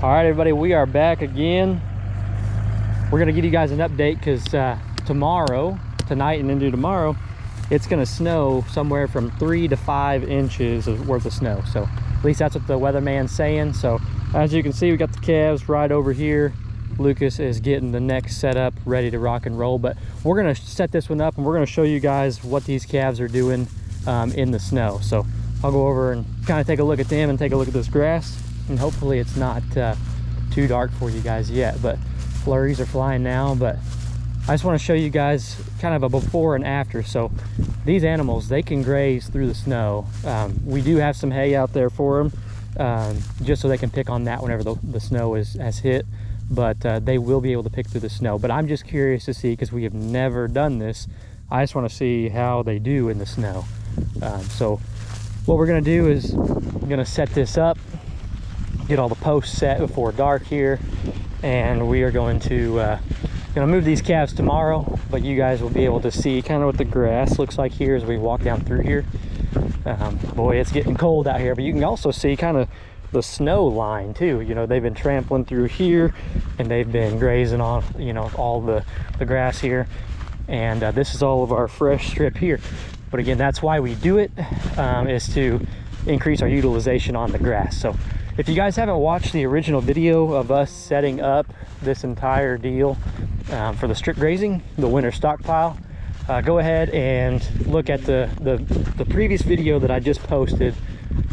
All right, everybody, we are back again. We're gonna give you guys an update because tonight and into tomorrow, it's gonna snow somewhere from 3 to 5 inches worth of snow. So at least that's what the weatherman's saying. So as you can see, we got the calves right over here. Lucas is getting the next setup ready to rock and roll, but we're gonna set this one up and we're gonna show you guys what these calves are doing in the snow. So I'll go over and kind of take a look at them and take a look at this grass, and hopefully it's not too dark for you guys yet, but flurries are flying now. But I just want to show you guys kind of a before and after. So these animals, they can graze through the snow. We do have some hay out there for them, just so they can pick on that whenever the snow has hit, but they will be able to pick through the snow. But I'm just curious to see, because we have never done this, I just want to see how they do in the snow. So what we're going to do is I'm going to set this up, get all the posts set before dark here, and we are going to move these calves tomorrow, but you guys will be able to see kind of what the grass looks like here as we walk down through here. Boy, it's getting cold out here, but you can also see kind of the snow line too. You know, they've been trampling through here and they've been grazing on, you know, all the grass here, and this is all of our fresh strip here. But again, that's why we do it, is to increase our utilization on the grass. So if you guys haven't watched the original video of us setting up this entire deal for the strip grazing, the winter stockpile, go ahead and look at the previous video that I just posted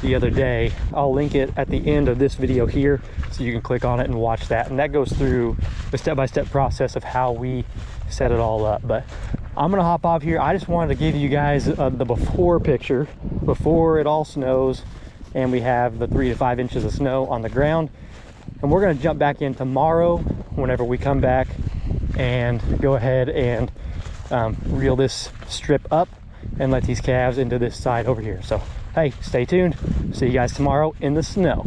the other day. I'll link it at the end of this video here, so you can click on it and watch that. And that goes through the step-by-step process of how we set it all up. But I'm gonna hop off here. I just wanted to give you guys the before picture, before it all snows and we have the 3 to 5 inches of snow on the ground. And we're gonna jump back in tomorrow whenever we come back and go ahead and reel this strip up and let these calves into this side over here. So hey, stay tuned. See you guys tomorrow in the snow.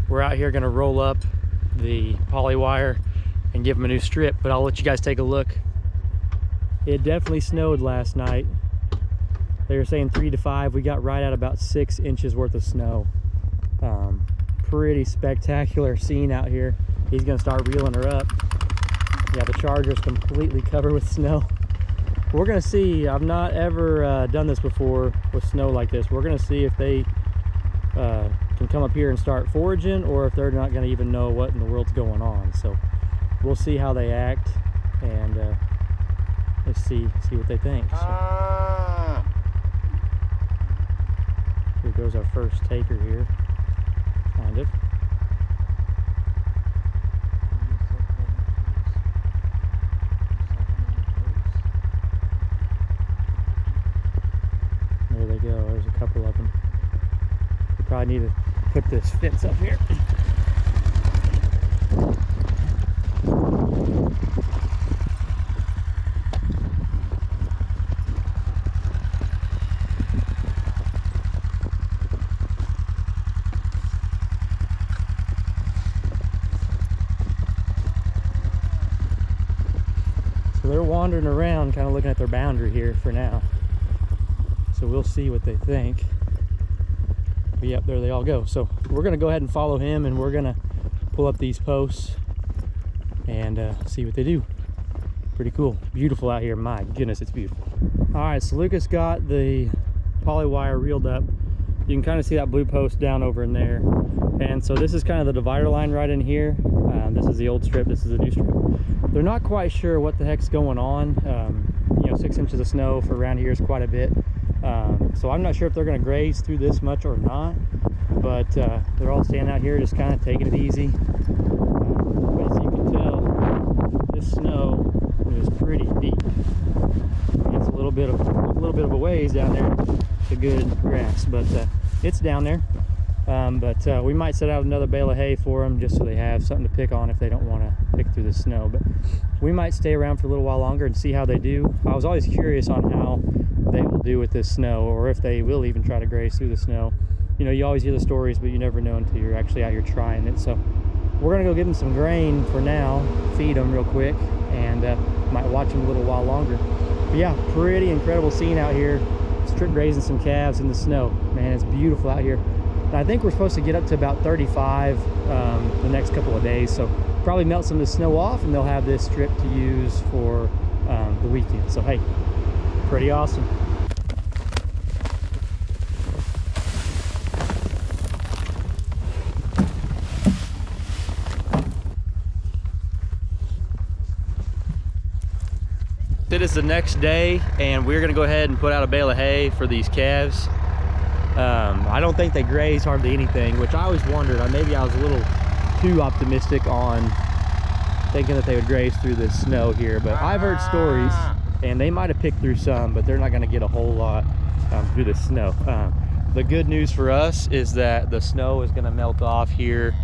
We're out here gonna roll up the poly wire and give them a new strip, but I'll let you guys take a look. It definitely snowed last night. They were saying 3 to 5. We got right at about 6 inches worth of snow. Pretty spectacular scene out here. He's gonna start reeling her up. Yeah, the charger's completely covered with snow. We're gonna see. I've not ever done this before with snow like this. We're gonna see if they can come up here and start foraging, or if they're not gonna even know what in the world's going on. So we'll see how they act, and let's see what they think. So, here goes our first taker here, kind of. There they go. There's a couple of them. We probably need to put this fence up here. So they're wandering around, kind of looking at their boundary here for now. So we'll see what they think. But yep, there they all go. So we're gonna go ahead and follow him, and we're gonna pull up these posts and see what they do. Pretty cool. Beautiful out here. My goodness, it's beautiful. All right, so Lucas got the poly wire reeled up. You can kind of see that blue post down over in there. And so this is kind of the divider line right in here. This is the old strip, this is the new strip. They're not quite sure what the heck's going on. You know, 6 inches of snow for around here is quite a bit. So I'm not sure if they're going to graze through this much or not, but they're all standing out here just kind of taking it easy. But as you can tell, this snow is pretty deep. It's a little bit of a ways down there to good grass, but it's down there. But we might set out another bale of hay for them, just so they have something to pick on if they don't want to pick through the snow. But we might stay around for a little while longer and see how they do. I was always curious on how they will do with this snow, or if they will even try to graze through the snow. You know, you always hear the stories, but you never know until you're actually out here trying it. So we're gonna go give them some grain for now, feed them real quick, and might watch them a little while longer. But yeah, pretty incredible scene out here. It's strip grazing some calves in the snow. Man, it's beautiful out here. And I think we're supposed to get up to about 35 the next couple of days, so probably melt some of the snow off and they'll have this strip to use for the weekend. So hey, pretty awesome. It is the next day and we're gonna go ahead and put out a bale of hay for these calves. I don't think they graze hardly anything, which I always wondered. Maybe I was a little too optimistic on thinking that they would graze through the snow here, but I've heard stories and they might have picked through some, but they're not gonna get a whole lot through the snow. The good news for us is that the snow is gonna melt off here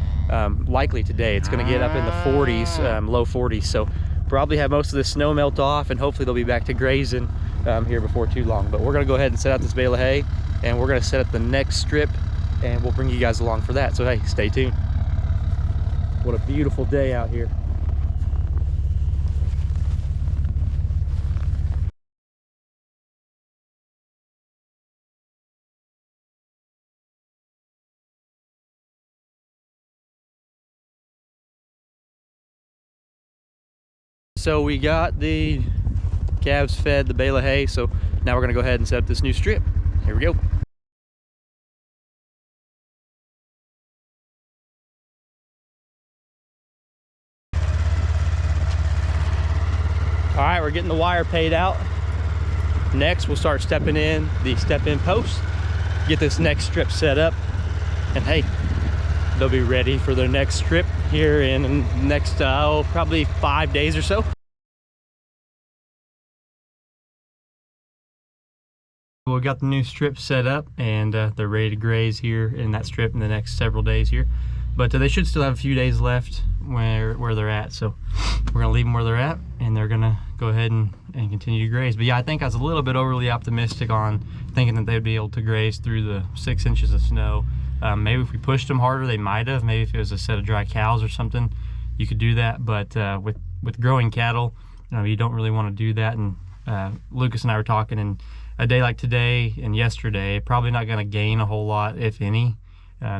likely today. It's gonna get up in the 40s, low 40s, so probably have most of the snow melt off and hopefully they'll be back to grazing here before too long. But we're gonna go ahead and set out this bale of hay and we're gonna set up the next strip and we'll bring you guys along for that. So hey, stay tuned. What a beautiful day out here. So we got the calves fed the bale of hay, so now we're gonna go ahead and set up this new strip. Here we go. All right, we're getting the wire paid out. Next, we'll start stepping in the step-in post, get this next strip set up, and hey, they'll be ready for their next strip here in the next probably 5 days or so. We got the new strip set up and they're ready to graze here in that strip in the next several days here, but they should still have a few days left where they're at, so we're gonna leave them where they're at and they're gonna go ahead and continue to graze. But yeah, I think I was a little bit overly optimistic on thinking that they'd be able to graze through the 6 inches of snow. Maybe if we pushed them harder, they might have. Maybe if it was a set of dry cows or something, you could do that. But with growing cattle, you don't really want to do that. And Lucas and I were talking, and a day like today and yesterday, probably not going to gain a whole lot, if any,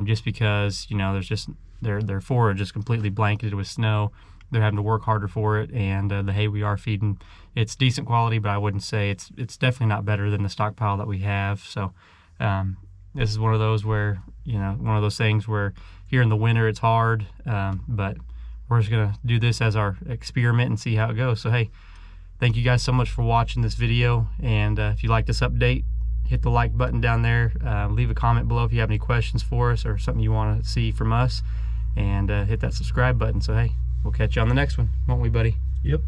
just because there's just their forage just completely blanketed with snow. They're having to work harder for it, and the hay we are feeding, it's decent quality, but I wouldn't say it's definitely not better than the stockpile that we have. So this is one of those where one of those things where here in the winter it's hard, but we're just gonna do this as our experiment and see how it goes. So hey, thank you guys so much for watching this video, and if you like this update, hit the like button down there, leave a comment below if you have any questions for us or something you want to see from us, and hit that subscribe button. So hey, we'll catch you on the next one, won't we, buddy? Yep.